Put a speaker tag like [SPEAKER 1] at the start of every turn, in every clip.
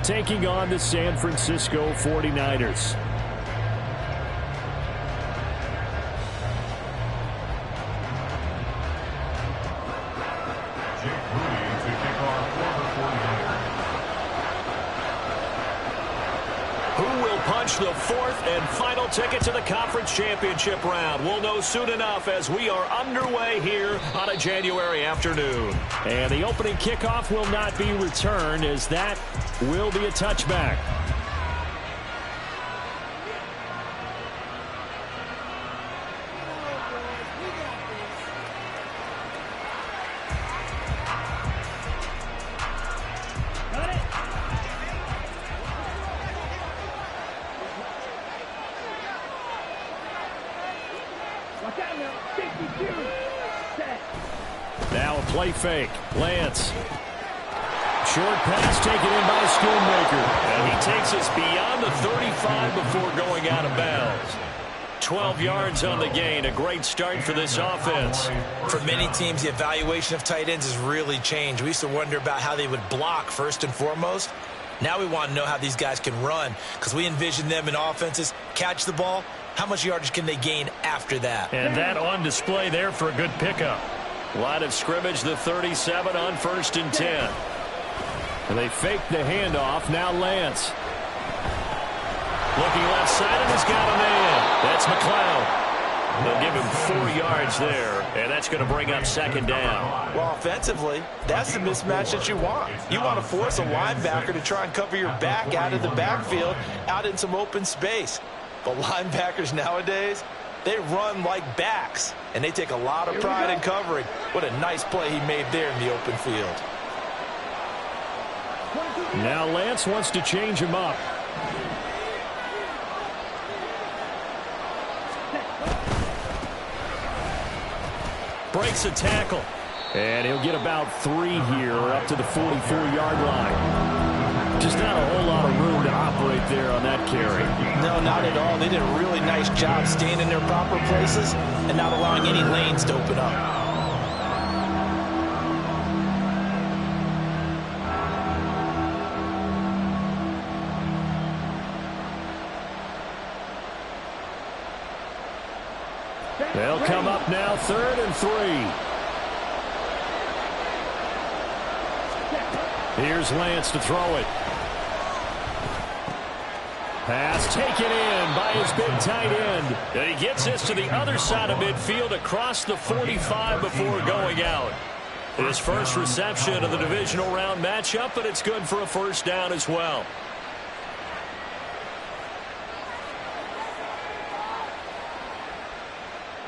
[SPEAKER 1] taking on the San Francisco 49ers.
[SPEAKER 2] The fourth and final ticket to the conference championship round. We'll know soon enough as we are underway here on a January afternoon.
[SPEAKER 1] And the opening kickoff will not be returned, as that will be a touchback. Now a play fake. Lance. Short pass taken in by Schoonmaker.
[SPEAKER 2] And he takes us beyond the 35 before going out of bounds. 12 yards on the gain. A great start for this offense.
[SPEAKER 3] For many teams, the evaluation of tight ends has really changed. We used to wonder about how they would block first and foremost. Now we want to know how these guys can run, because we envision them in offenses catch the ball. How much yardage can they gain after that?
[SPEAKER 1] And that on display there for a good pickup.
[SPEAKER 2] Line of scrimmage, the 37 on 1st and 10.
[SPEAKER 1] And they fake the handoff. Now Lance.
[SPEAKER 2] Looking left side, and he's got a man. That's McLeod. They'll give him 4 yards there, and that's going to bring up 2nd down.
[SPEAKER 3] Well, offensively, that's the mismatch that you want. You want to force a linebacker to try and cover your back out of the backfield, out in some open space. But linebackers nowadays, they run like backs, and they take a lot of pride in covering. What a nice play he made there in the open field.
[SPEAKER 1] Now Lance wants to change him up.
[SPEAKER 2] Breaks a tackle.
[SPEAKER 1] And he'll get about 3 here up to the 44-yard line. Just not a whole lot of room to operate there on that carry.
[SPEAKER 3] No, not at all. They did a really nice job staying in their proper places and not allowing any lanes to open up.
[SPEAKER 1] They'll come up now 3rd and 3. Here's Lance to throw it. Pass taken in by his big tight end.
[SPEAKER 2] And he gets this to the other side of midfield across the 45 before going out. His first reception of the divisional round matchup, but it's good for a 1st down as well.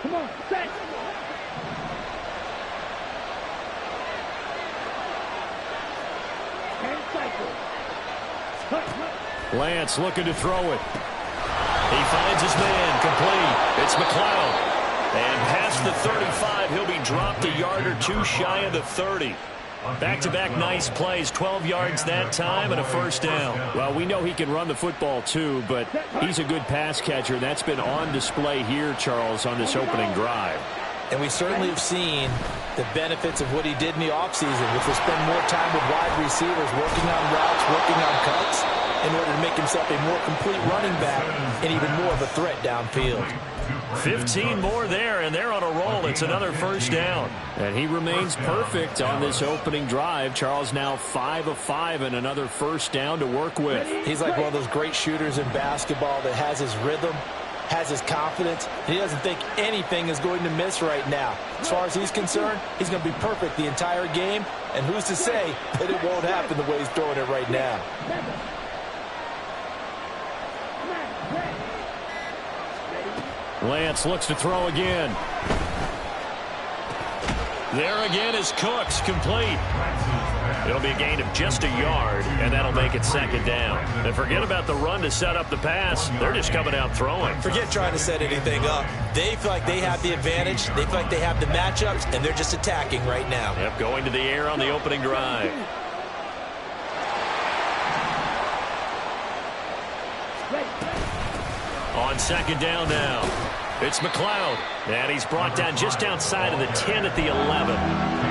[SPEAKER 4] Come on, set.
[SPEAKER 1] Lance looking to throw it.
[SPEAKER 2] He finds his man, complete. It's McLeod. And past the 35, he'll be dropped a yard or 2 shy of the 30. Back-to-back nice plays, 12 yards that time and a 1st down.
[SPEAKER 1] Well, we know he can run the football too, but he's a good pass catcher. That's been on display here, Charles, on this opening drive.
[SPEAKER 3] And we certainly have seen the benefits of what he did in the offseason, which was spend more time with wide receivers, working on routes, working on cuts, in order to make himself a more complete running back and even more of a threat downfield.
[SPEAKER 2] 15 more there, and they're on a roll. It's another 1st down.
[SPEAKER 1] And he remains perfect on this opening drive. Charles now 5 of 5 and another 1st down to work with.
[SPEAKER 3] He's like one of those great shooters in basketball that has his rhythm, has his confidence, and he doesn't think anything is going to miss right now. As far as he's concerned, he's going to be perfect the entire game, and who's to say that it won't happen the way he's throwing it right now.
[SPEAKER 1] Lance looks to throw again.
[SPEAKER 2] There again is Cooks, complete. It'll be a gain of just a yard, and that'll make it 2nd down. And forget about the run to set up the pass. They're just coming out throwing.
[SPEAKER 3] Forget trying to set anything up. They feel like they have the advantage. They feel like they have the matchups, and they're just attacking right now.
[SPEAKER 2] Yep, going to the air on the opening drive. On 2nd down now. It's McLeod, and he's brought down just outside of the 10 at the 11.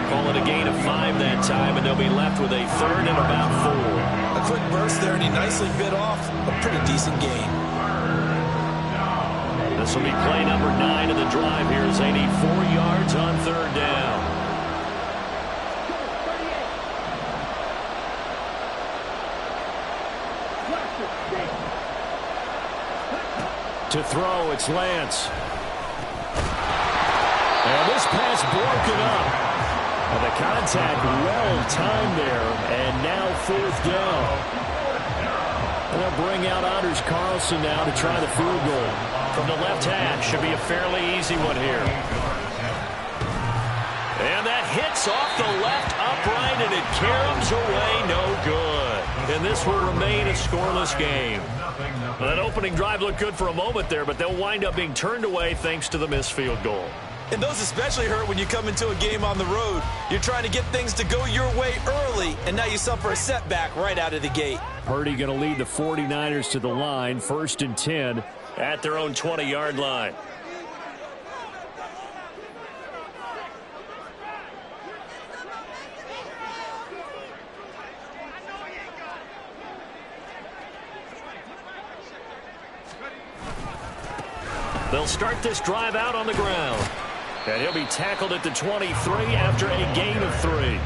[SPEAKER 2] Call it a gain of 5 that time, and they'll be left with a 3rd and about 4.
[SPEAKER 3] A quick burst there, and he nicely bit off a pretty decent gain.
[SPEAKER 2] This will be play number 9 of the drive here as they need 4 yards on third down.
[SPEAKER 1] To throw, it's Lance. And this pass broken up. And the contact well timed there. And now 4th down. And they'll bring out Anders Carlson now to try the field goal.
[SPEAKER 2] From the left hash, should be a fairly easy one here. And that hits off the left upright, and it caroms away, no good. And this will remain a scoreless game. Well, that opening drive looked good for a moment there, but they'll wind up being turned away thanks to the missed field goal.
[SPEAKER 3] And those especially hurt when you come into a game on the road. You're trying to get things to go your way early, and now you suffer a setback right out of the gate.
[SPEAKER 1] Purdy going to lead the 49ers to the line, 1st and 10.
[SPEAKER 2] At their own 20-yard line. They'll start this drive out on the ground. And he'll be tackled at the 23 after a gain of 3.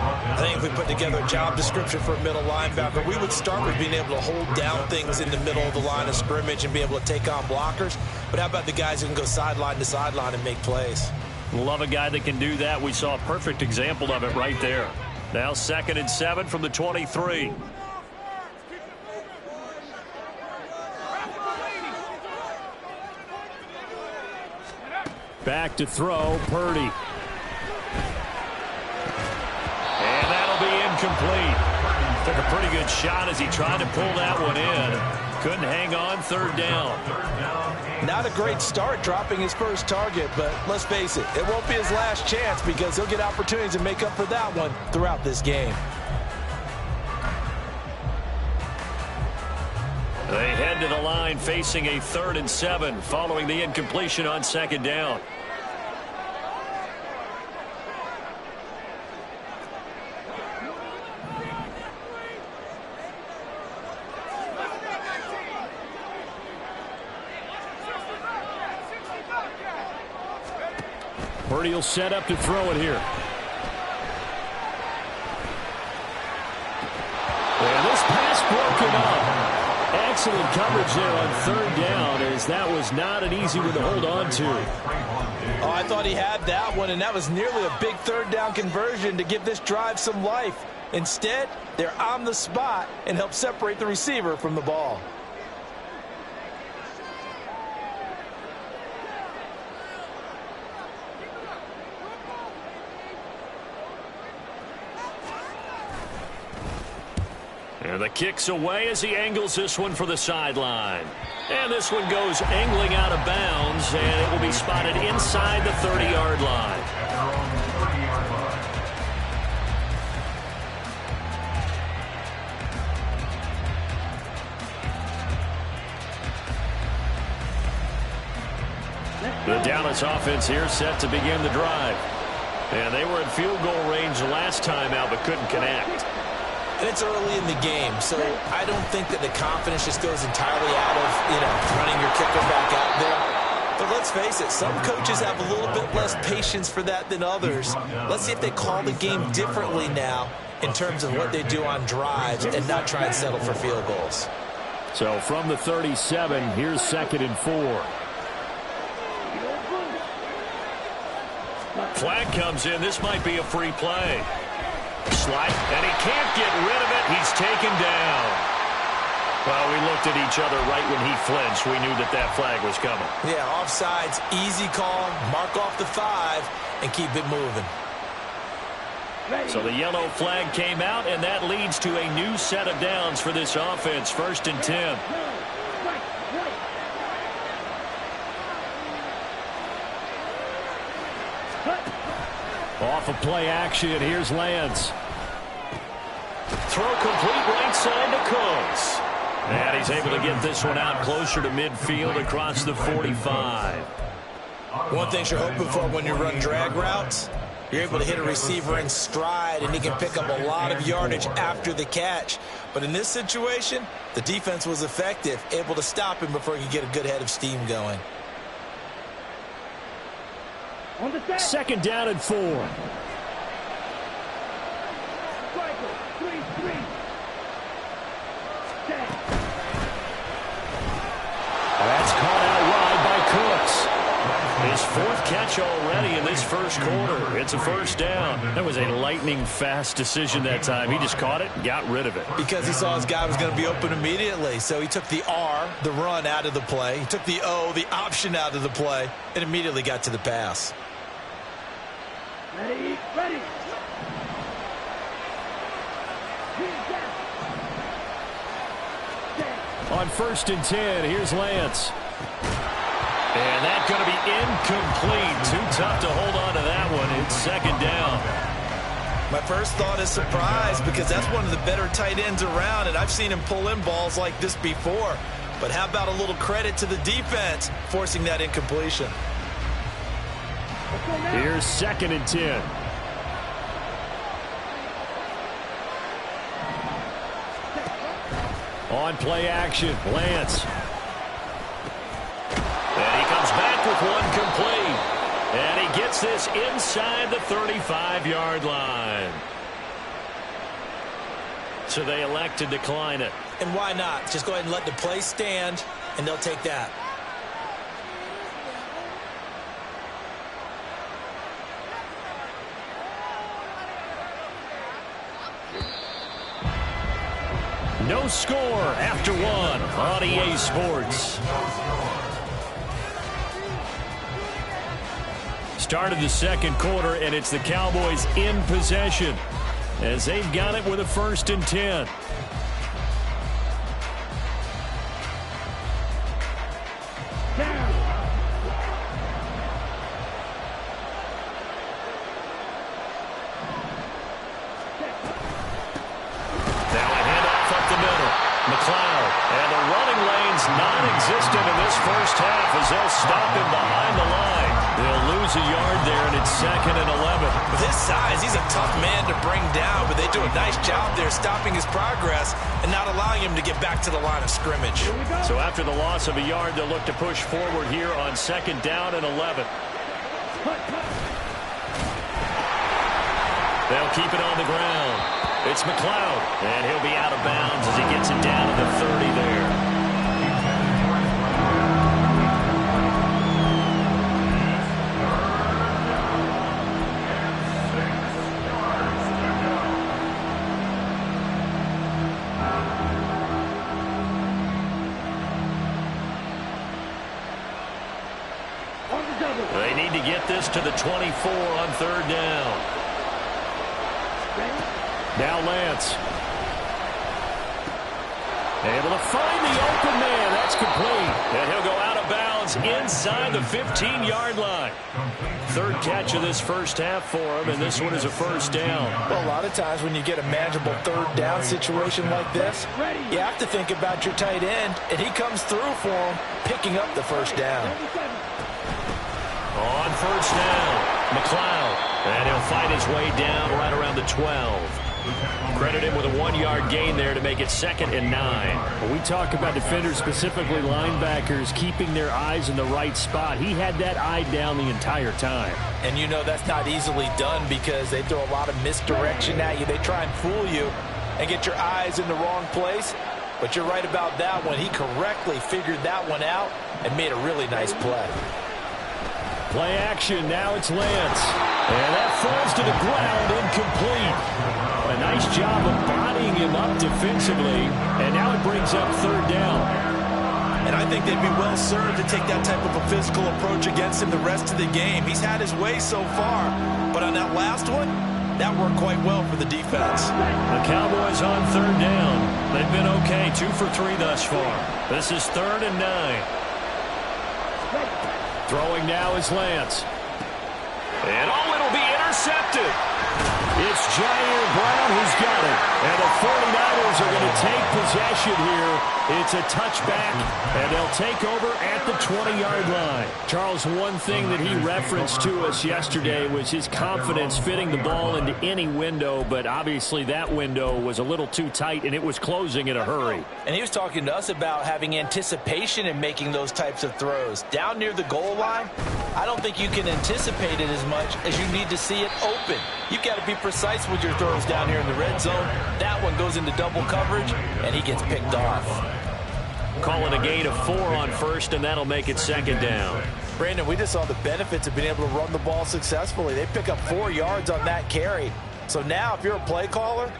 [SPEAKER 3] I think if we put together a job description for a middle linebacker, we would start with being able to hold down things in the middle of the line of scrimmage and be able to take on blockers. But how about the guys who can go sideline to sideline and make plays?
[SPEAKER 2] Love a guy that can do that. We saw a perfect example of it right there. Now 2nd and 7 from the 23.
[SPEAKER 1] Back to throw, Purdy.
[SPEAKER 2] Incomplete. Took a pretty good shot as he tried to pull that one in. Couldn't hang on, 3rd down.
[SPEAKER 3] Not a great start dropping his first target, but let's face it, it won't be his last chance because he'll get opportunities to make up for that one throughout this game.
[SPEAKER 2] They head to the line facing a 3rd and 7 following the incompletion on 2nd down.
[SPEAKER 1] Purdy will set up to throw it here. And this pass broken up. Excellent coverage there on 3rd down, as that was not an easy one to hold on to.
[SPEAKER 3] Oh, I thought he had that one, and that was nearly a big 3rd down conversion to give this drive some life. Instead, they're on the spot and help separate the receiver from the ball.
[SPEAKER 2] And the kick's away as he angles this one for the sideline. And this one goes angling out of bounds, and it will be spotted inside the 30-yard line. The Dallas offense here set to begin the drive. And they were in field goal range last time out, but couldn't connect.
[SPEAKER 3] And it's early in the game, so I don't think that the confidence just goes entirely out of, running your kicker back out there. But let's face it, some coaches have a little bit less patience for that than others. Let's see if they call the game differently now in terms of what they do on drives and not try and settle for field goals.
[SPEAKER 1] So from the 37, here's 2nd and 4.
[SPEAKER 2] Flag comes in. This might be a free play. Slide, and he can't get rid of it. He's taken down. Well, we looked at each other right when he flinched. We knew that flag was coming.
[SPEAKER 3] Yeah, offsides, easy call, mark off the 5, and keep it moving.
[SPEAKER 2] So the yellow flag came out, and that leads to a new set of downs for this offense. 1st and 10.
[SPEAKER 1] Off of play action, here's Lance.
[SPEAKER 2] Throw complete right side to Cooks. And he's able to get this one out closer to midfield across the 45.
[SPEAKER 3] One thing you're hoping for when you run drag routes, you're able to hit a receiver in stride, and he can pick up a lot of yardage after the catch. But in this situation, the defense was effective, able to stop him before he could get a good head of steam going.
[SPEAKER 1] Second down and 4. That's caught out wide by Cooks.
[SPEAKER 2] His fourth catch already in this first quarter. It's a first down.
[SPEAKER 1] That was a lightning-fast decision that time. He just caught it and got rid of it.
[SPEAKER 3] Because he saw his guy was going to be open immediately. So he took the R, the run, out of the play. He took the O, the option, out of the play, and immediately got to the pass.
[SPEAKER 4] Ready.
[SPEAKER 1] On 1st and 10, here's Lance.
[SPEAKER 2] And that's going to be incomplete. Too tough to hold on to that one. It's second down.
[SPEAKER 3] My first thought is surprise because that's one of the better tight ends around, and I've seen him pull in balls like this before. But how about a little credit to the defense forcing that incompletion?
[SPEAKER 1] Here's 2nd and 10. On play action, Lance.
[SPEAKER 2] And he comes back with one complete. And he gets this inside the 35-yard line. So they elect to decline it.
[SPEAKER 3] And why not? Just go ahead and let the play stand, and they'll take that.
[SPEAKER 1] No score after one on EA Sports. Start of the second quarter, and it's the Cowboys in possession as they've got it with a 1st and 10.
[SPEAKER 2] Non-existent in this first half as they'll stop him behind the line. They'll lose a yard there, and it's 2nd and 11.
[SPEAKER 3] With his size, he's a tough man to bring down, but they do a nice job there stopping his progress and not allowing him to get back to the line of scrimmage.
[SPEAKER 2] So after the loss of a yard, they'll look to push forward here on 2nd down and 11. They'll keep it on the ground. It's McLeod, and he'll be out of bounds as he gets it down to the 30 there. They need to get this to the 24 on 3rd down.
[SPEAKER 1] Now Lance. Able to find the open man. That's complete.
[SPEAKER 2] And he'll go out of bounds inside the 15-yard line. 3rd catch of this first half for him, and this one is a 1st down.
[SPEAKER 3] Well, a lot of times when you get a manageable 3rd down situation like this, you have to think about your tight end, and he comes through for him, picking up the 1st down.
[SPEAKER 2] On 1st down, McLeod. And he'll fight his way down right around the 12. Credit him with a 1-yard gain there to make it 2nd and 9.
[SPEAKER 1] When we talk about defenders, specifically linebackers, keeping their eyes in the right spot, he had that eye down the entire time.
[SPEAKER 3] And you know that's not easily done because they throw a lot of misdirection at you. They try and fool you and get your eyes in the wrong place. But you're right about that one. He correctly figured that one out and made a really nice play.
[SPEAKER 1] Play action, now it's Lance. And that falls to the ground, incomplete. A nice job of bodying him up defensively, and now it brings up 3rd down.
[SPEAKER 3] And I think they'd be well served to take that type of a physical approach against him the rest of the game. He's had his way so far, but on that last one, that worked quite well for the defense.
[SPEAKER 2] The Cowboys on 3rd down. They've been okay, 2 for 3 thus far. This is 3rd and 9.
[SPEAKER 1] Throwing now is Lance.
[SPEAKER 2] And it'll be intercepted. intercepted.
[SPEAKER 1] It's Jair Brown who's got it. And the 49ers are going to take possession here. It's a touchback, and they'll take over at the 20-yard line. Charles, one thing that he referenced to us yesterday was his confidence fitting the ball into any window, but obviously that window was a little too tight, and it was closing in a hurry.
[SPEAKER 3] And he was talking to us about having anticipation in making those types of throws. Down near the goal line, I don't think you can anticipate it as much as you need to see it open. You've got to be precise with your throws down here in the red zone. That one goes into double coverage, and he gets picked off.
[SPEAKER 2] Calling a gain of 4 on first, and that'll make it second down.
[SPEAKER 3] Brandon, we just saw the benefits of being able to run the ball successfully. They pick up 4 yards on that carry. So now if you're a play caller,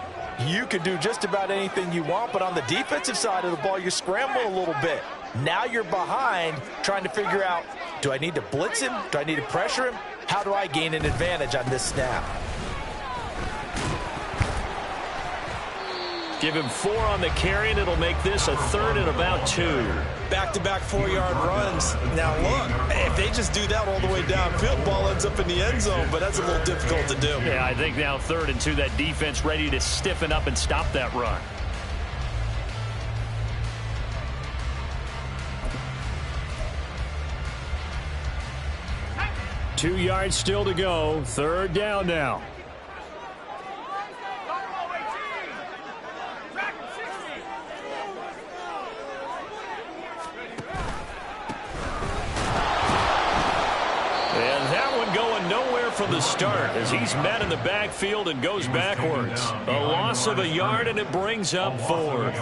[SPEAKER 3] you can do just about anything you want, but on the defensive side of the ball, you scramble a little bit. Now you're behind trying to figure out, do I need to blitz him? Do I need to pressure him? How do I gain an advantage on this snap?
[SPEAKER 2] Give him 4 on the carry, and it'll make this a 3rd and about 2.
[SPEAKER 3] Back-to-back 4-yard runs. Now, look, if they just do that all the way downfield, ball ends up in the end zone, but that's a little difficult to do.
[SPEAKER 2] Yeah, I think now 3rd and 2, that defense ready to stiffen up and stop that run.
[SPEAKER 1] Two yards still to go. 3rd down now.
[SPEAKER 2] From the start as he's met in the backfield and goes backwards. A loss of a yard, and it brings up 4th.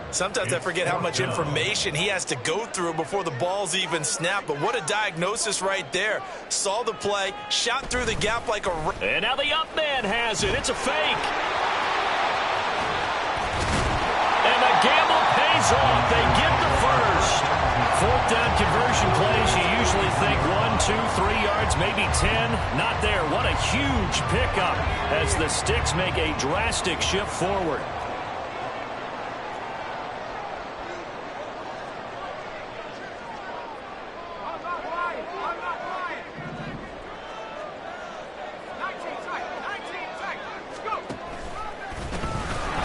[SPEAKER 3] Sometimes I forget how much information he has to go through before the ball's even snapped, but what a diagnosis right there. Saw the play, shot through the gap like a...
[SPEAKER 2] And now the up man has it. It's a fake. And the gamble pays off. They get the first. 4th down conversion plays, you usually think 1, 2, 3 yards, maybe 10. Not there. What a huge pickup as the Sticks make a drastic shift forward.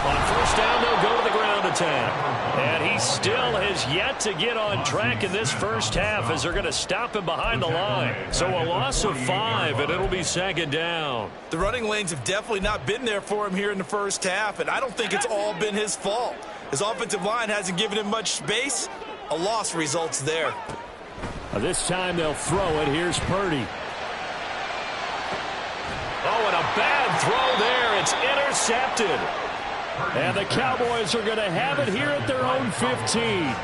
[SPEAKER 2] On 1st down, they'll go to the ground attack. And he still has yet to get on track in this first half as they're going to stop him behind the line. So a loss of 5, and it'll be 2nd down.
[SPEAKER 3] The running lanes have definitely not been there for him here in the first half, and I don't think it's all been his fault. His offensive line hasn't given him much space. A loss results there.
[SPEAKER 1] This time they'll throw it. Here's Purdy.
[SPEAKER 2] Oh, and a bad throw there. It's intercepted.
[SPEAKER 1] And the Cowboys are going to have it here at their own 15.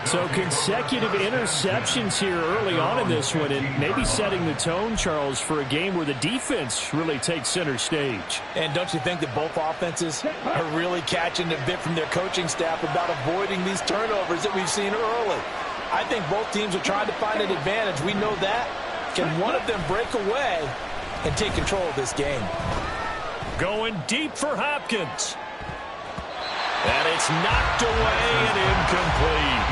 [SPEAKER 1] So consecutive interceptions here early on in this one, and maybe setting the tone, Charles, for a game where the defense really takes center stage.
[SPEAKER 3] And don't you think that both offenses are really catching a bit from their coaching staff about avoiding these turnovers that we've seen early? I think both teams are trying to find an advantage. We know that. Can one of them break away and take control of this game?
[SPEAKER 2] Going deep for Hopkins. And it's knocked away and incomplete.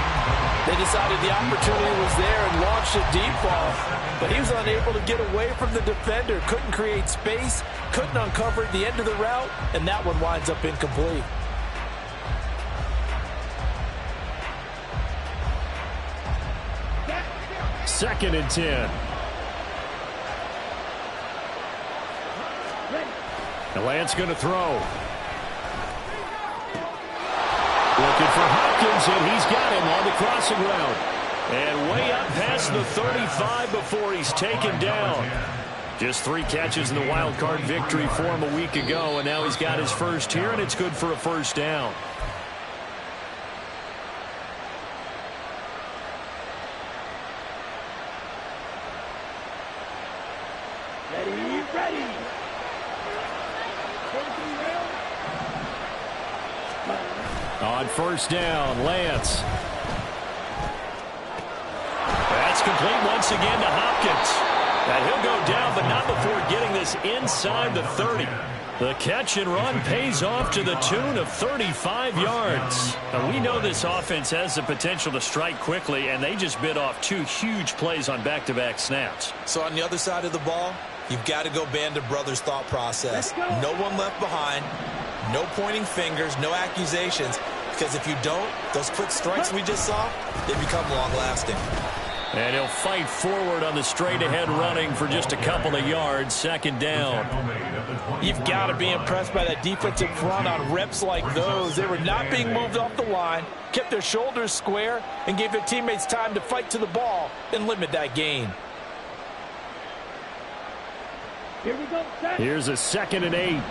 [SPEAKER 3] They decided the opportunity was there and launched a deep ball, but he was unable to get away from the defender, couldn't create space, couldn't uncover the end of the route, and that one winds up incomplete.
[SPEAKER 1] Second and 10. And Lance going to throw. Looking for Hopkins, and he's got him on the crossing route. And way up past the 35 before he's taken down. Just 3 catches in the wild card victory for him a week ago, and now he's got his first here, and it's good for a 1st down.
[SPEAKER 4] Ready.
[SPEAKER 1] On 1st down, Lance.
[SPEAKER 2] That's complete once again to Hopkins. And he'll go down, but not before getting this inside the 30. The catch and run pays off to the tune of 35 yards. Now, we know this offense has the potential to strike quickly, and they just bit off 2 huge plays on back-to-back snaps.
[SPEAKER 3] So on the other side of the ball, You've got to go Band of Brothers thought process. No one left behind, no pointing fingers, no accusations, because if you don't, those quick strikes we just saw, they become long-lasting.
[SPEAKER 2] And he'll fight forward on the straight-ahead running for just a couple of yards, second down.
[SPEAKER 3] You've got to be impressed by that defensive front on reps like those. They were not being moved off the line, kept their shoulders square, and gave their teammates time to fight to the ball and limit that gain.
[SPEAKER 1] Here we go. Here's a 2nd and 8.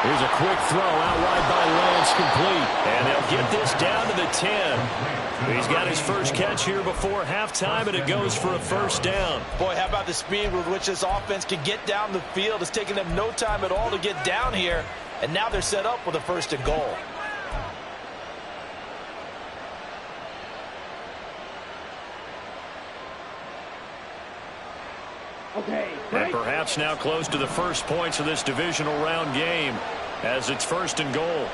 [SPEAKER 1] Here's a quick throw out wide by Lance, complete.
[SPEAKER 2] And they'll get this down to the 10. He's got his first catch here before halftime, and it goes for a first down.
[SPEAKER 3] Boy, how about the speed with which this offense can get down the field? It's taken them no time at all to get down here, and now they're set up with a 1st and goal.
[SPEAKER 2] And perhaps now close to the first points of this divisional round game as it's 1st and goal.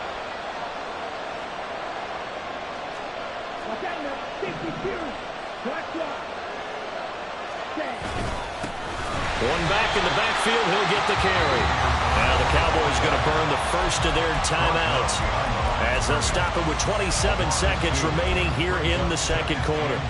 [SPEAKER 2] One back in the backfield, he'll get the carry. Now the Cowboys going to burn the first of their timeouts as they'll stop it with 27 seconds remaining here in the second quarter.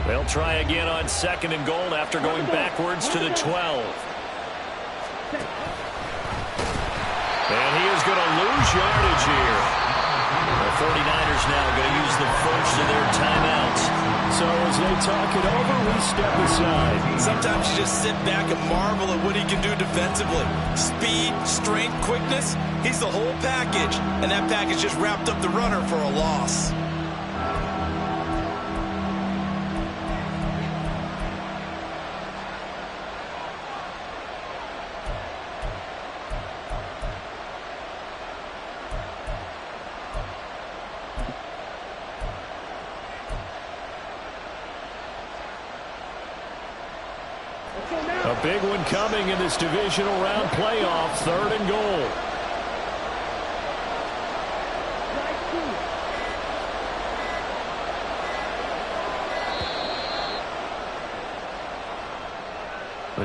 [SPEAKER 2] They'll try again on 2nd and goal after going backwards to the 12. And he is going to lose yardage here. The 49ers now going to use the first of their timeouts.
[SPEAKER 1] So as they talk it over, we step aside.
[SPEAKER 3] Sometimes you just sit back and marvel at what he can do defensively. Speed, strength, quickness, he's the whole package. And that package just wrapped up the runner for a loss.
[SPEAKER 1] A big one coming in this divisional round playoff, 3rd and goal.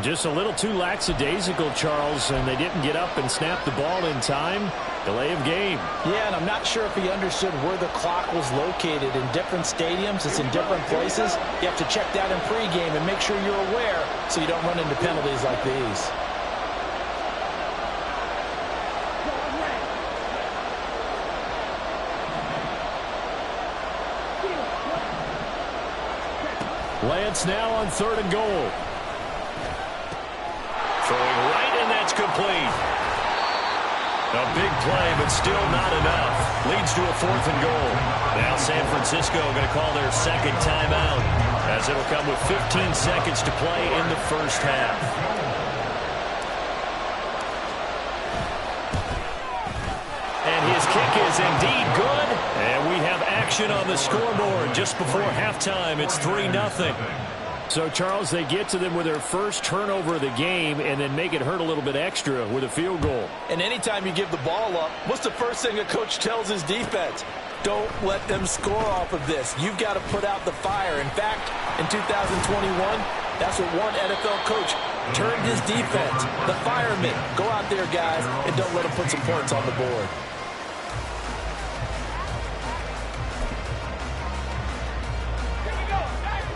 [SPEAKER 1] Just a little too lackadaisical, Charles, and they didn't get up and snap the ball in time. Delay of game.
[SPEAKER 3] Yeah, and I'm not sure if he understood where the clock was located. In different stadiums, it's in different places. You have to check that in pregame and make sure you're aware so you don't run into penalties like these.
[SPEAKER 1] Lance now on 3rd and goal.
[SPEAKER 2] Throwing right, and that's complete. A big play, but still not enough. Leads to a 4th and goal. Now San Francisco going to call their 2nd timeout as it'll come with 15 seconds to play in the first half. And his kick is indeed good. And we have action on the scoreboard just before halftime. It's 3-0.
[SPEAKER 1] So, Charles, they get to them with their first turnover of the game and then make it hurt a little bit extra with a field goal.
[SPEAKER 3] And anytime you give the ball up, what's the first thing a coach tells his defense? Don't let them score off of this. You've got to put out the fire. In fact, in 2021, that's what one NFL coach turned his defense. The firemen. Go out there, guys, and don't let them put some points on the board.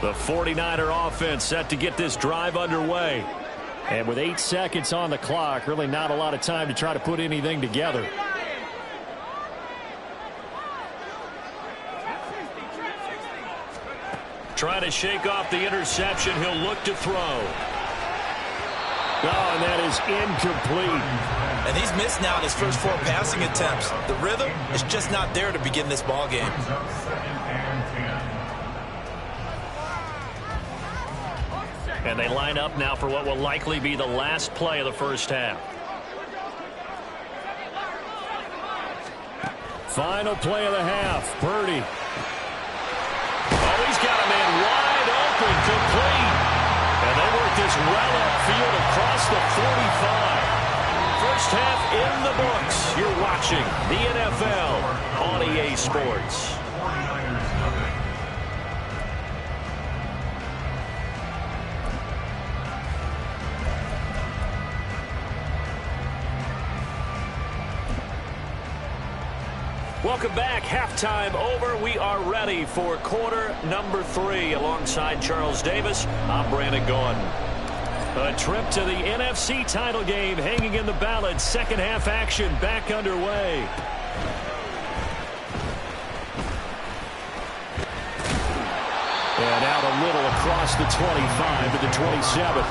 [SPEAKER 1] The 49er offense set to get this drive underway. And with 8 seconds on the clock, really not a lot of time to try to put anything together.
[SPEAKER 2] Trying to shake off the interception. He'll look to throw.
[SPEAKER 1] Oh, and that is incomplete.
[SPEAKER 3] And he's missed now his first 4 passing attempts. The rhythm is just not there to begin this ball game.
[SPEAKER 2] And they line up now for what will likely be the last play of the first half.
[SPEAKER 1] Final play of the half. Purdy.
[SPEAKER 2] Oh, he's got a man wide open, complete. And they work this well upfield across the 45. First half in the books. You're watching the NFL on EA Sports. Welcome back. Halftime over. We are ready for quarter number 3. Alongside Charles Davis, I'm Brandon Gaudin. A trip to the NFC title game hanging in the balance. Second half action back underway.
[SPEAKER 1] And out a little across the 25 to the 27.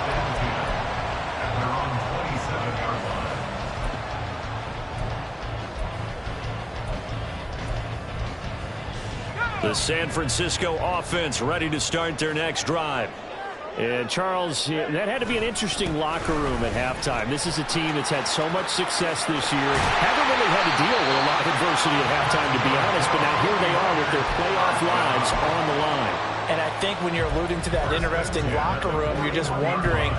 [SPEAKER 2] The San Francisco offense ready to start their next drive.
[SPEAKER 1] And Charles, that had to be an interesting locker room at halftime. This is a team that's had so much success this year. Haven't really had to deal with a lot of adversity at halftime, to be honest. But now here they are with their playoff lives on the line.
[SPEAKER 3] And I think when you're alluding to that interesting locker room, you're just wondering,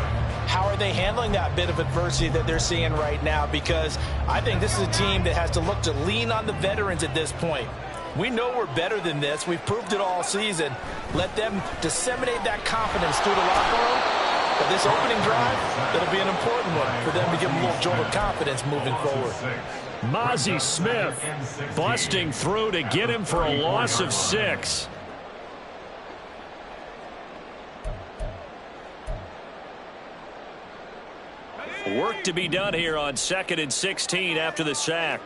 [SPEAKER 3] how are they handling that bit of adversity that they're seeing right now? Because I think this is a team that has to look to lean on the veterans at this point. We know we're better than this. We've proved it all season. Let them disseminate that confidence through the locker room. But this opening drive, it'll be an important one for them to give them a little jolt of confidence moving forward.
[SPEAKER 2] Mozzie Smith busting through to get him for a loss of 6. Work to be done here on 2nd and 16 after the sack.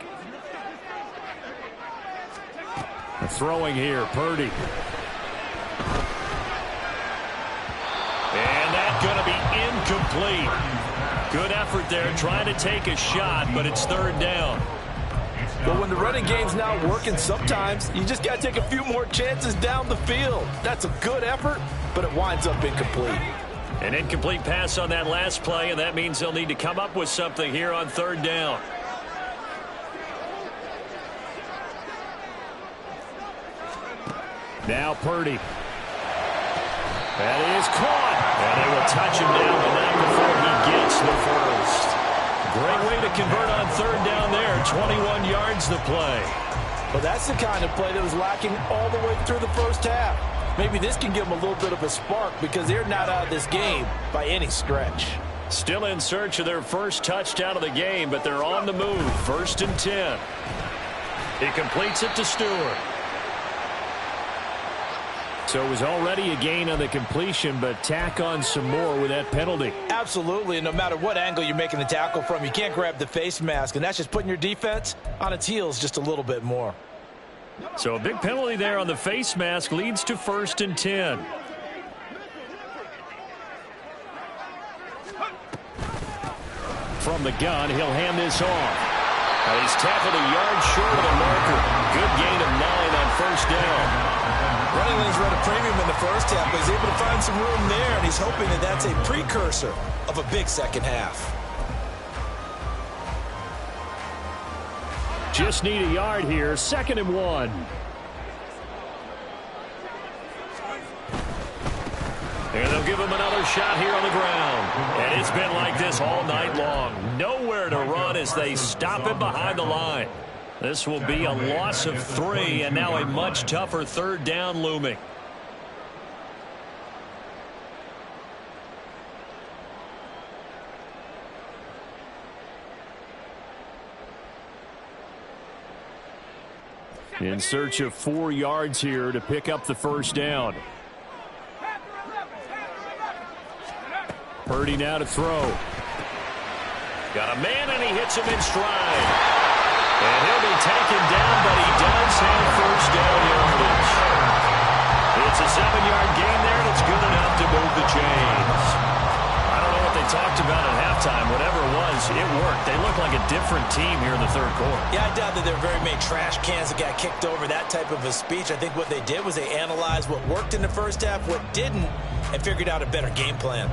[SPEAKER 1] Throwing here, Purdy.
[SPEAKER 2] And that's going to be incomplete. Good effort there trying to take a shot, but it's 3rd down.
[SPEAKER 3] But when the running game's not working, sometimes you just got to take a few more chances down the field. That's a good effort, but it winds up incomplete.
[SPEAKER 2] An incomplete pass on that last play, and that means they'll need to come up with something here on 3rd down.
[SPEAKER 1] Now Purdy.
[SPEAKER 2] That is caught. And they will touch him down, but not before he gets the first. Great way to convert on 3rd down there. 21 yards the play.
[SPEAKER 3] Well, that's the kind of play that was lacking all the way through the first half. Maybe this can give them a little bit of a spark because they're not out of this game by any stretch.
[SPEAKER 2] Still in search of their first touchdown of the game, but they're on the move. 1st and 10. He completes it to Stewart.
[SPEAKER 1] So it was already a gain on the completion, but tack on some more with that penalty.
[SPEAKER 3] Absolutely, and no matter what angle you're making the tackle from, you can't grab the face mask, and that's just putting your defense on its heels just a little bit more.
[SPEAKER 2] So a big penalty there on the face mask leads to 1st and 10.
[SPEAKER 1] From the gun, he'll hand this off.
[SPEAKER 2] He's tackled a yard short of the marker. Good gain of 9 on 1st down.
[SPEAKER 3] Running lanes run a premium in the first half, but he's able to find some room there, and he's hoping that that's a precursor of a big second half.
[SPEAKER 1] Just need a yard here. 2nd and 1.
[SPEAKER 2] And they'll give him another shot here on the ground. And it's been like this all night long. Nowhere to run as they stop him behind the line. This will be a loss of 3, and now a much tougher 3rd down looming.
[SPEAKER 1] In search of 4 yards here to pick up the 1st down. Purdy now to throw.
[SPEAKER 2] Got a man, and he hits him in stride. And he'll be taken down, but he does have 1st down yardage. It's a 7-yard gain there, and it's good enough to move the chains. I don't know what they talked about at halftime. Whatever it was, it worked. They look like a different team here in the 3rd quarter.
[SPEAKER 3] Yeah, I doubt that there are very many trash cans that got kicked over, that type of a speech. I think what they did was they analyzed what worked in the first half, what didn't, and figured out a better game plan.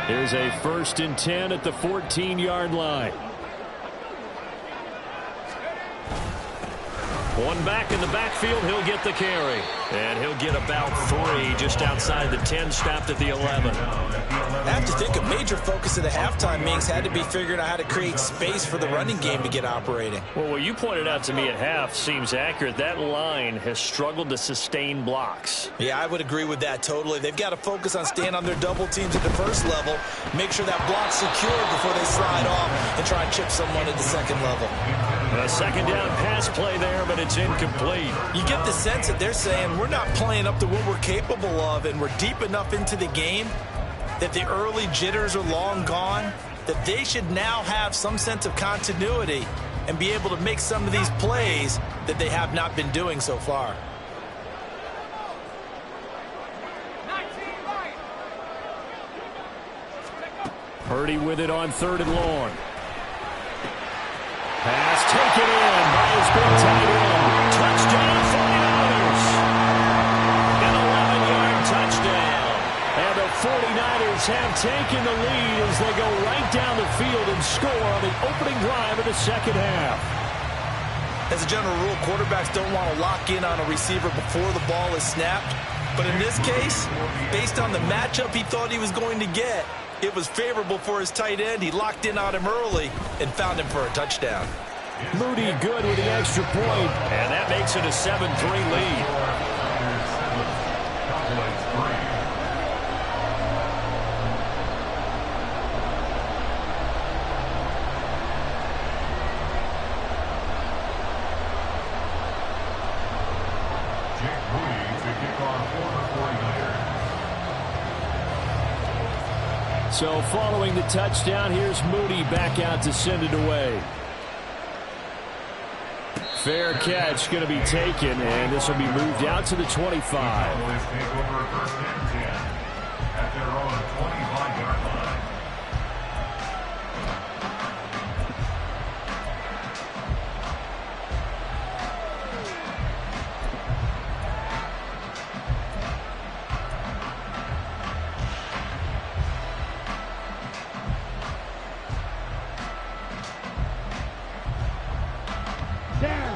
[SPEAKER 1] Here's a 1st and 10 at the 14-yard line.
[SPEAKER 2] One back in the backfield, he'll get the carry. And he'll get about 3 just outside the 10, stopped at the 11.
[SPEAKER 3] I have to think a major focus of the halftime meetings had to be figuring out how to create space for the running game to get operating.
[SPEAKER 2] Well, what you pointed out to me at half seems accurate. That line has struggled to sustain blocks.
[SPEAKER 3] Yeah, I would agree with that totally. They've got to focus on staying on their double teams at the first level, make sure that block's secured before they slide off and try and chip someone at the second level.
[SPEAKER 2] A 2nd down pass play there, but it's incomplete.
[SPEAKER 3] You get the sense that they're saying we're not playing up to what we're capable of, and we're deep enough into the game that the early jitters are long gone, that they should now have some sense of continuity and be able to make some of these plays that they have not been doing so far.
[SPEAKER 1] Purdy with it on 3rd and long. Pass taken in by his big tight end.
[SPEAKER 2] Touchdown 49ers. An 11-yard touchdown.
[SPEAKER 1] And the 49ers have taken the lead as they go right down the field and score on the opening drive of the 2nd half.
[SPEAKER 3] As a general rule, quarterbacks don't want to lock in on a receiver before the ball is snapped. But in this case, based on the matchup he thought he was going to get, it was favorable for his tight end. He locked in on him early and found him for a touchdown.
[SPEAKER 1] Moody good with the extra point.
[SPEAKER 2] And that makes it a 7-3 lead.
[SPEAKER 1] So following the touchdown, here's Moody back out to send it away. Fair catch going to be taken, and this will be moved out to the 25.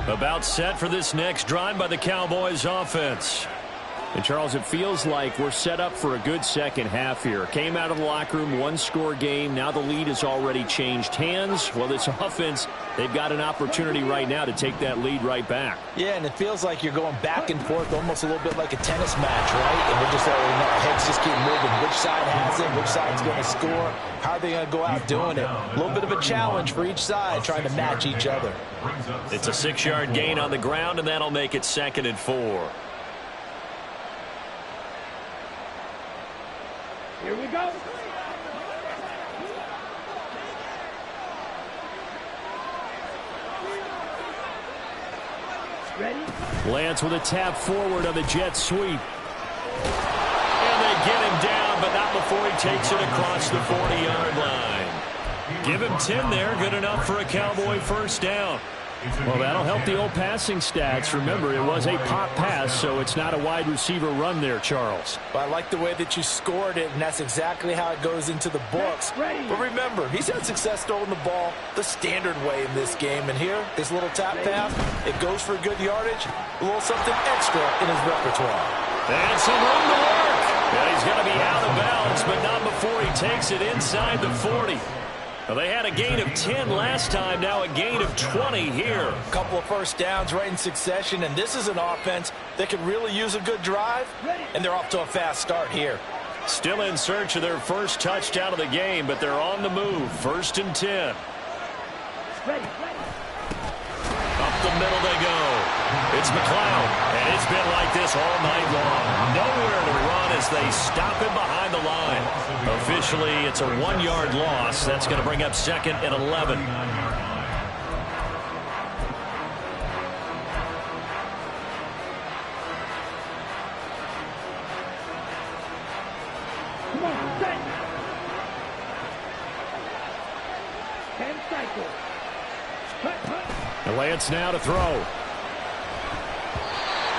[SPEAKER 2] About set for this next drive by the Cowboys offense.
[SPEAKER 1] And Charles, it feels like we're set up for a good second half here. Came out of the locker room, 1-score game. Now the lead has already changed hands. Well, this offense, they've got an opportunity right now to take that lead right back.
[SPEAKER 3] Yeah, and it feels like you're going back and forth almost a little bit like a tennis match, right? And we're just our heads just keep moving. Which side has it? Which side's going to score? How are they going to go out doing it? A little bit of a challenge for each side, trying to match each other.
[SPEAKER 2] It's a 6-yard gain on the ground, and that'll make it 2nd and 4.
[SPEAKER 4] Here we go. Ready?
[SPEAKER 1] Lance with a tap forward on the jet sweep.
[SPEAKER 2] And they get him down, but not before he takes it across the 40-yard line. Give him 10 there, good enough for a Cowboy 1st down.
[SPEAKER 1] Well, that'll help the old passing stats. Remember, it was a pop pass, so it's not a wide receiver run there, Charles.
[SPEAKER 3] Well, I like the way that you scored it, and that's exactly how it goes into the books. But remember, he's had success throwing the ball the standard way in this game. And here, this little tap pass, it goes for good yardage, a little something extra in his repertoire.
[SPEAKER 2] And some room to work. And he's going to be out of bounds, but not before he takes it inside the 40. Well, they had a gain of 10 last time, now a gain of 20 here.
[SPEAKER 3] A couple of 1st downs right in succession, and this is an offense that could really use a good drive, and they're off to a fast start here.
[SPEAKER 2] Still in search of their 1st touchdown of the game, but they're on the move. 1st and 10. Up the middle they go. It's McLeod, and it's been like this all night long. Nowhere to run as they stop him behind the line. Officially, it's a 1-yard loss. That's going to bring up 2nd and 11.
[SPEAKER 4] Come on, set. 10 cycles.
[SPEAKER 1] And Lance now to throw.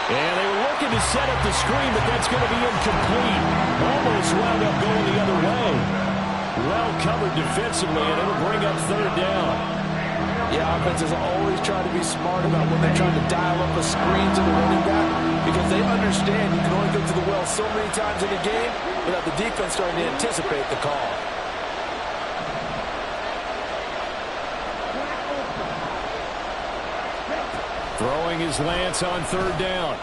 [SPEAKER 1] And they were looking to set up the screen, but that's going to be incomplete. Almost wound up going the other way. Well covered defensively, and it'll bring up third down.
[SPEAKER 3] Yeah, offenses always try to be smart about when they're trying to dial up a screen to the running back because they understand you can only go to the well so many times in a game without the defense starting to anticipate the call.
[SPEAKER 1] Throwing his Lance on third down.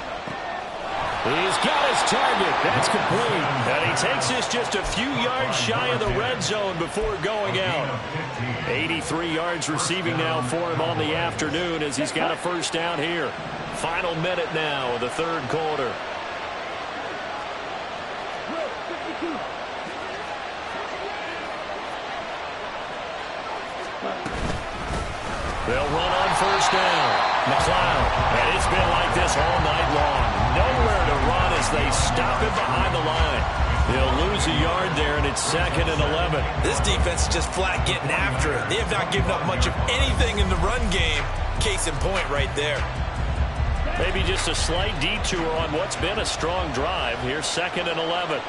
[SPEAKER 1] He's got his target. That's complete.
[SPEAKER 2] And he takes this just a few yards shy of the red zone before going out. 83 yards receiving now for him on the afternoon as he's got a first down here. Final minute now of the third quarter. They'll run on first down. McLeod. And it's been like this all night long. Nowhere to run as they stop him behind the line. They'll lose a yard there, and it's 2nd and 11.
[SPEAKER 3] This defense is just flat getting after it. They have not given up much of anything in the run game. Case in point right there.
[SPEAKER 2] Maybe just a slight detour on what's been a strong drive. Here's 2nd and 11.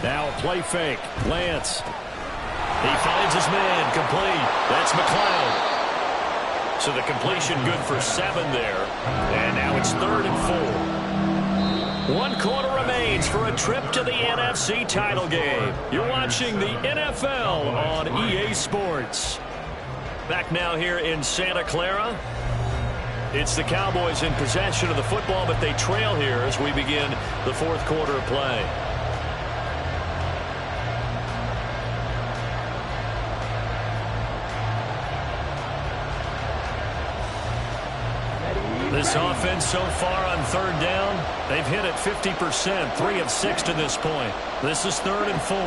[SPEAKER 1] Now a play fake. Lance.
[SPEAKER 2] He finds his man. Complete. That's McLeod. So the completion good for 7 there. And now it's 3rd and 4. 1 quarter remains for a trip to the NFC title game. You're watching the NFL on EA Sports. Back now here in Santa Clara. It's the Cowboys in possession of the football, but they trail here as we begin the 4th quarter of play. This offense so far on third down, they've hit it 50%, 3 of 6 to this point. This is 3rd and 4.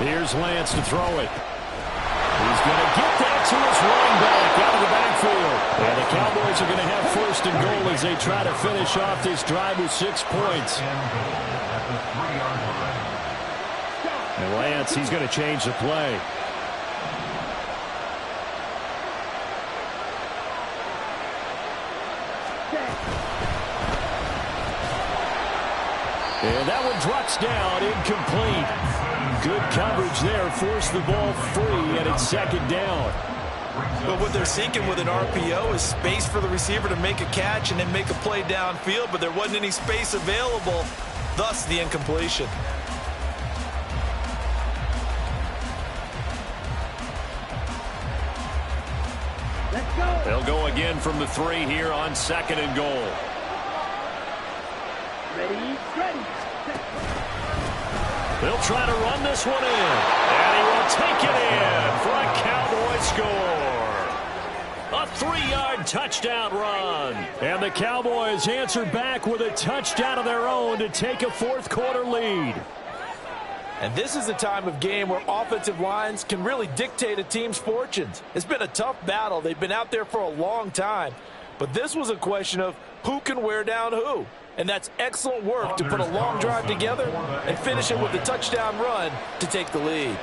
[SPEAKER 1] Here's Lance to throw it. He's going to get that to his running back out of the backfield. And the Cowboys are going to have 1st and goal as they try to finish off this drive with 6 points. And Lance, he's going to change the play. And that one drops down, incomplete. Good coverage there, forced the ball free, and it's 2nd down.
[SPEAKER 3] But what they're seeking with an RPO is space for the receiver to make a catch and then make a play downfield, but there wasn't any space available, thus the incompletion.
[SPEAKER 4] Let's go.
[SPEAKER 2] They'll go again from the 3 here on 2nd and goal.
[SPEAKER 4] Ready, ready.
[SPEAKER 2] They'll try to run this one in. And he will take it in for a Cowboy score. A 3-yard touchdown run.
[SPEAKER 1] And the Cowboys answer back with a touchdown of their own to take a 4th quarter lead.
[SPEAKER 3] And this is the time of game where offensive lines can really dictate a team's fortunes. It's been a tough battle. They've been out there for a long time. But this was a question of who can wear down who. And that's excellent work to put a long drive together and finish it with a touchdown run to take the lead.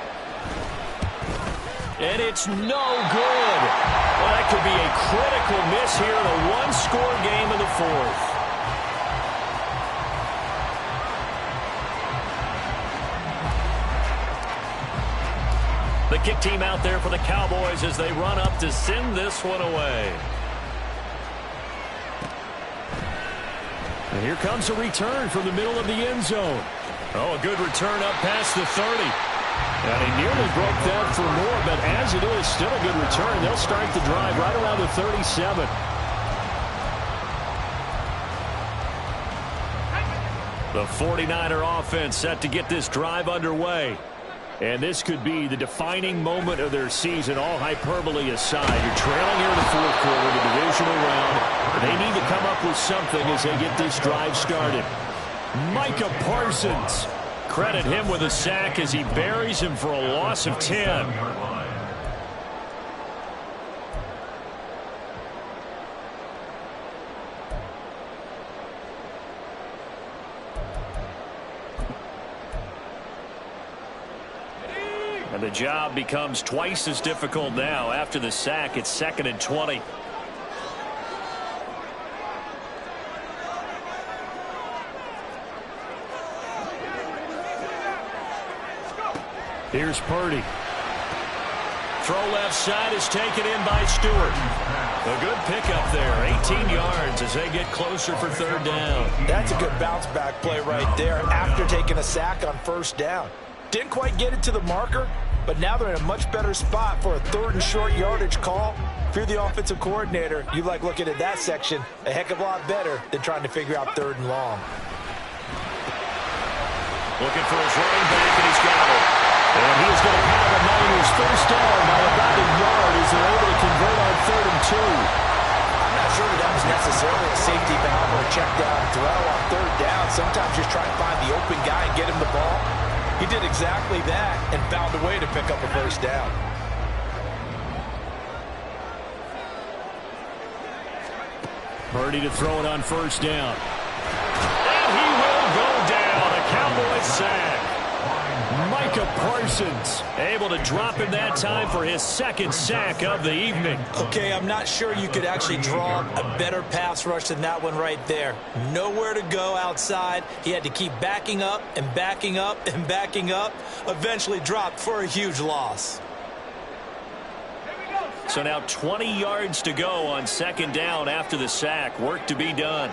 [SPEAKER 2] And it's no good. Well, that could be a critical miss here in a 1-score game in the 4th. The kick team out there for the Cowboys as they run up to send this one away.
[SPEAKER 1] And here comes a return from the middle of the end zone.
[SPEAKER 2] Oh, a good return up past the 30.
[SPEAKER 1] And he nearly broke that for more, but as it is, still a good return. They'll start the drive right around the 37.
[SPEAKER 2] The 49er offense set to get this drive underway.
[SPEAKER 1] And this could be the defining moment of their season, all hyperbole aside. You're trailing here in the 4th quarter, the divisional round. They need to come up with something as they get this drive started. Micah Parsons.
[SPEAKER 2] Credit him with a sack as he buries him for a loss of 10. And the job becomes twice as difficult now. After the sack, it's 2nd and 20.
[SPEAKER 1] Here's Purdy.
[SPEAKER 2] Throw left side is taken in by Stewart. A good pickup there. 18 yards as they get closer for 3rd down.
[SPEAKER 3] That's a good bounce back play right there after taking a sack on 1st down. Didn't quite get it to the marker, but now they're in a much better spot for a 3rd and short yardage call. If you're the offensive coordinator, you like looking at that section a heck of a lot better than trying to figure out 3rd and long.
[SPEAKER 2] Looking for his running back, and he's got it.
[SPEAKER 1] And he is going to have a Niners first down by about a yard as they're able to convert on 3rd and 2.
[SPEAKER 3] I'm not sure that was necessarily a safety valve or a check down throw on 3rd down. Sometimes just try to find the open guy and get him the ball. He did exactly that and found a way to pick up a first down.
[SPEAKER 1] Purdy to throw it on 1st down.
[SPEAKER 2] And he will go down. A Cowboys sack.
[SPEAKER 1] Micah Parsons
[SPEAKER 2] Able to drop him that time for his 2nd sack of the evening.
[SPEAKER 3] Okay, I'm not sure you could actually draw a better pass rush than that one right there. Nowhere to go outside. He had to keep backing up and backing up and backing up. Eventually dropped for a huge loss.
[SPEAKER 2] So now 20 yards to go on 2nd down after the sack. Work to be done.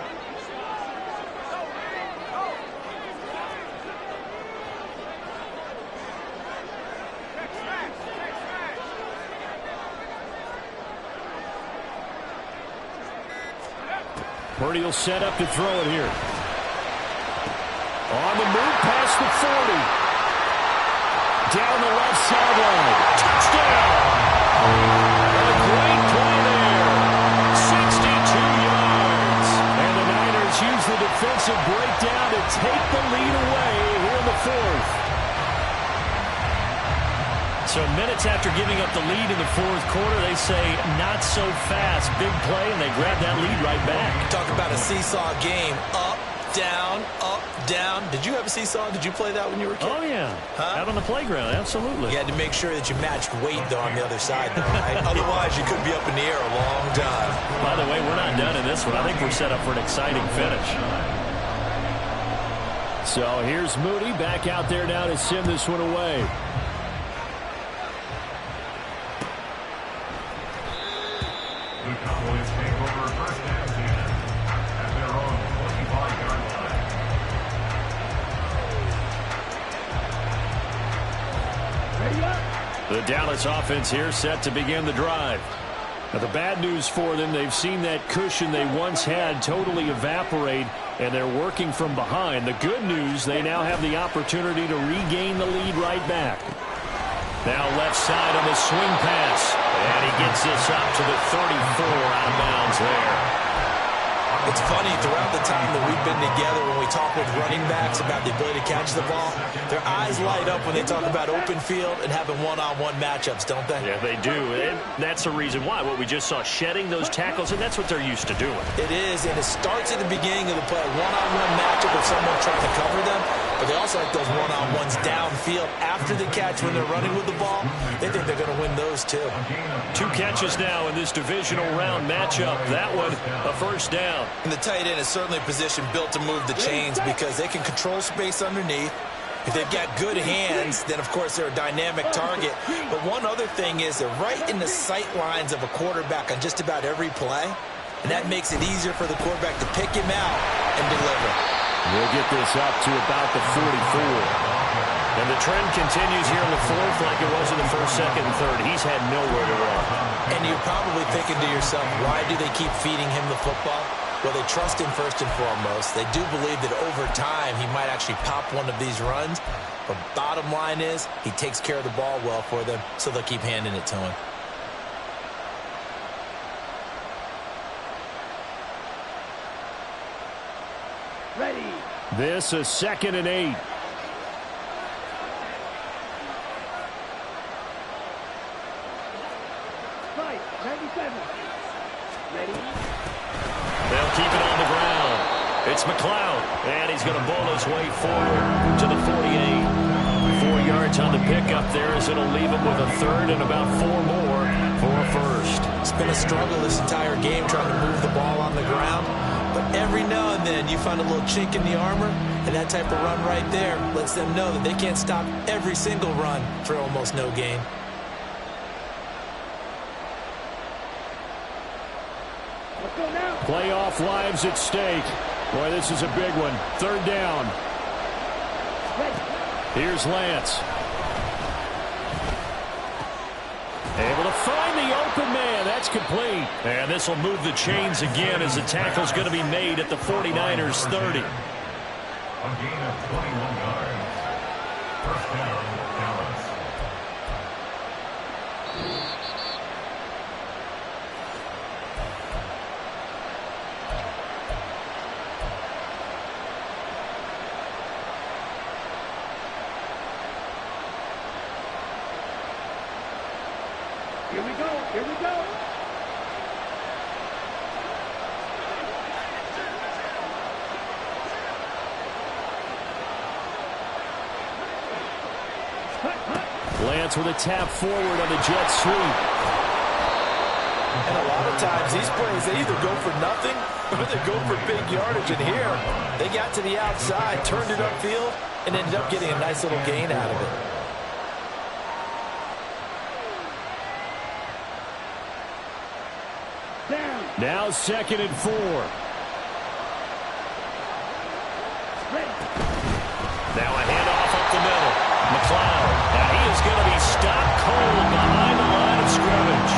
[SPEAKER 1] Purdy will set up to throw it here. On the move past the 40. Down the left sideline. Touchdown! A great play there. 62 yards. And the Niners use the defensive breakdown to take the lead away here in the 4th.
[SPEAKER 2] So minutes after giving up the lead in the 4th quarter, they say not so fast. Big play, and they grab that lead right back.
[SPEAKER 3] Talk about a seesaw game. Up, down, up, down. Did you have a seesaw? Did you play that when you were a kid?
[SPEAKER 2] Oh, yeah.
[SPEAKER 3] Huh?
[SPEAKER 2] Out on the playground, absolutely.
[SPEAKER 3] You had to make sure that you matched weight, though, on the other side, though, right? Otherwise, you could be up in the air a long time.
[SPEAKER 2] By the way, we're not done in this one. I think we're set up for an exciting finish.
[SPEAKER 1] So here's Moody back out there now to send this one away.
[SPEAKER 5] The Cowboys take over 1st and 10 at their own 45-yard line.
[SPEAKER 4] Ready up.
[SPEAKER 1] The Dallas offense here set to begin the drive. Now the bad news for them, they've seen that cushion they once had totally evaporate, and they're working from behind. The good news, they now have the opportunity to regain the lead right back.
[SPEAKER 2] Now left side on the swing pass. And he gets this up to the 34 out of bounds there.
[SPEAKER 3] It's funny, throughout the time that we've been together, when we talk with running backs about the ability to catch the ball, their eyes light up when they talk about open field and having one-on-one matchups, don't they?
[SPEAKER 2] Yeah, they do. And that's the reason why. What we just saw, shedding those tackles, and that's what they're used to doing.
[SPEAKER 3] It is, and it starts at the beginning of the play. One-on-one matchup with someone trying to cover them, but they also like those one-on-ones downfield after the catch when they're running with the ball. They think they're going to win those, too.
[SPEAKER 2] 2 catches now in this divisional round matchup. That one, a first down.
[SPEAKER 3] And the tight end is certainly a position built to move the chains because they can control space underneath. If they've got good hands, then, of course, they're a dynamic target. But one other thing is they're right in the sight lines of a quarterback on just about every play, and that makes it easier for the quarterback to pick him out and deliver.
[SPEAKER 1] We'll get this up to about the 44.
[SPEAKER 2] And the trend continues here in the 4th like it was in the 1st, 2nd, and 3rd. He's had nowhere to run.
[SPEAKER 3] And you're probably thinking to yourself, why do they keep feeding him the football? Well, they trust him first and foremost. They do believe that over time he might actually pop one of these runs. But bottom line is he takes care of the ball well for them, so they'll keep handing it to him.
[SPEAKER 4] Ready.
[SPEAKER 1] This is 2nd and 8.
[SPEAKER 4] Fight. 97. Ready.
[SPEAKER 2] They'll keep it on the ground. It's McLeod, and he's going to bowl his way forward to the 48. 4 yards on the pickup there as it'll leave him with a third and about 4 more for a first.
[SPEAKER 3] It's been a struggle this entire game trying to move the ball on the ground. But every now and then you find a little chink in the armor, and that type of run right there lets them know that they can't stop every single run for almost no gain.
[SPEAKER 4] Let's go now.
[SPEAKER 1] Playoff lives at stake. Boy, this is a big one. Third down. Here's Lance. Able to find the open man. That's complete.
[SPEAKER 2] And this will move the chains again as the tackle's going to be made at the 49ers 30.
[SPEAKER 5] A gain of 21 yards. First down, Dallas.
[SPEAKER 4] Here we go. Here we go.
[SPEAKER 1] Lance with a tap forward on the jet sweep.
[SPEAKER 3] And a lot of times these plays, they either go for nothing or they go for big yardage. And here, they got to the outside, turned it upfield, and ended up getting a nice little gain out of it.
[SPEAKER 4] Down.
[SPEAKER 1] Now 2nd and 4.
[SPEAKER 4] Ready.
[SPEAKER 2] Now a handoff up the middle. McLeod. Now he is going to be stopped cold behind the line of scrimmage.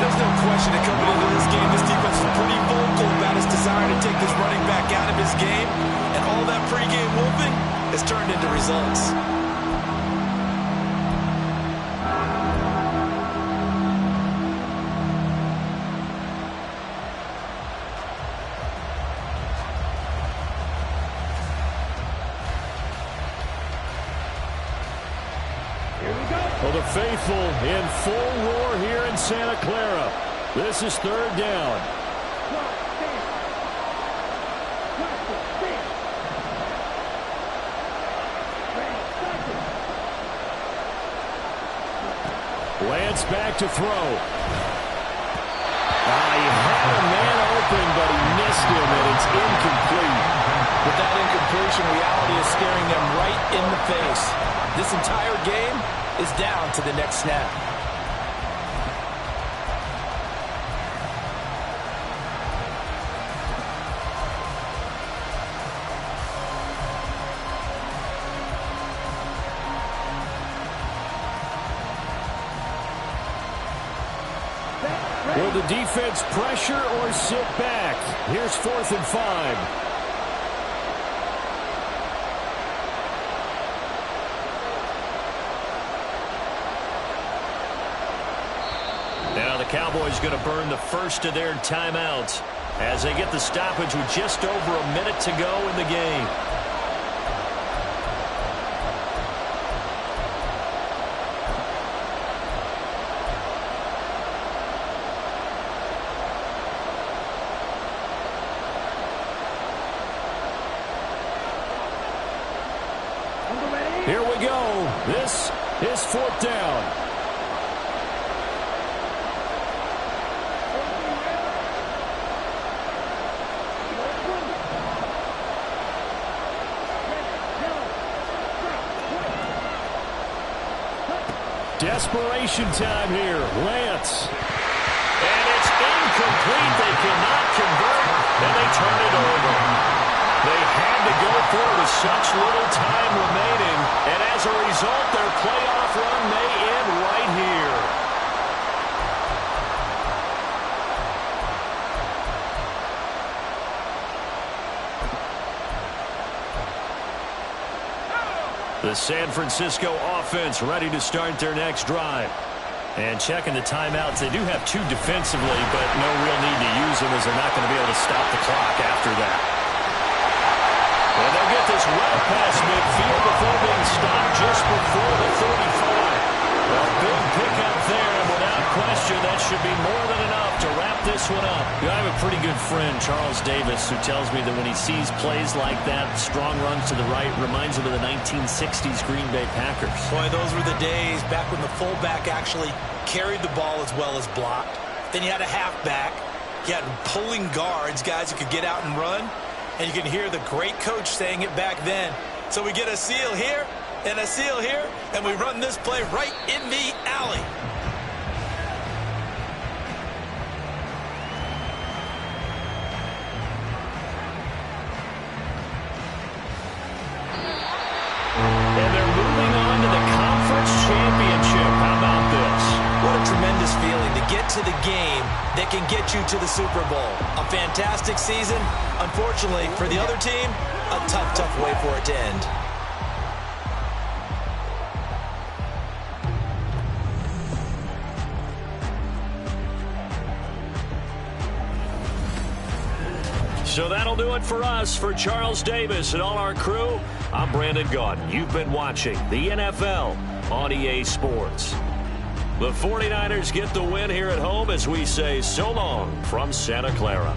[SPEAKER 3] There's no question that coming into this game, this defense is pretty vocal about its desire to take this running back out of his game. And all that pregame whooping has turned into results.
[SPEAKER 1] Well, the faithful in full roar here in Santa Clara. This is 3rd down. Lance back to throw. He had a man open, but he missed him, and it's incomplete.
[SPEAKER 3] With that incompletion, reality is staring them right in the face. This entire game is down to the next snap.
[SPEAKER 1] Will the defense pressure or sit back? Here's 4th and 5.
[SPEAKER 2] Now the Cowboys going to burn the first of their timeouts as they get the stoppage with just over a minute to go in the game.
[SPEAKER 1] Here we go. This is 4th down. Desperation time here. Lance.
[SPEAKER 2] And it's incomplete. They cannot convert, and they turn it over. They had to go for it with such little time remaining, and as a result, their playoff run may end right here. The San Francisco offense ready to start their next drive. And checking the timeouts, they do have 2 defensively, but no real need to use them as they're not going to be able to stop the clock after that. And they'll get this well past midfield before being stopped just before the 35. A big pickup there, and without question, that should be more than enough to wrap this this one up.
[SPEAKER 1] I have a pretty good friend, Charles Davis, who tells me that when he sees plays like that, strong runs to the right, reminds him of the 1960s Green Bay Packers.
[SPEAKER 3] Boy, those were the days back when the fullback actually carried the ball as well as blocked. Then you had a halfback. You had pulling guards, guys who could get out and run. And you can hear the great coach saying it back then. So we get a seal here and a seal here, and we run this play right in the alley.
[SPEAKER 1] And they're moving on to the conference championship. How about this?
[SPEAKER 3] What a tremendous feeling to get to the game that can get you to the Super Bowl. A fantastic season. Unfortunately, for the other team, a tough, tough way for it to end.
[SPEAKER 1] So that'll do it for us. For Charles Davis and all our crew, I'm Brandon Gaudin. You've been watching the NFL on EA Sports. The 49ers get the win here at home as we say so long from Santa Clara.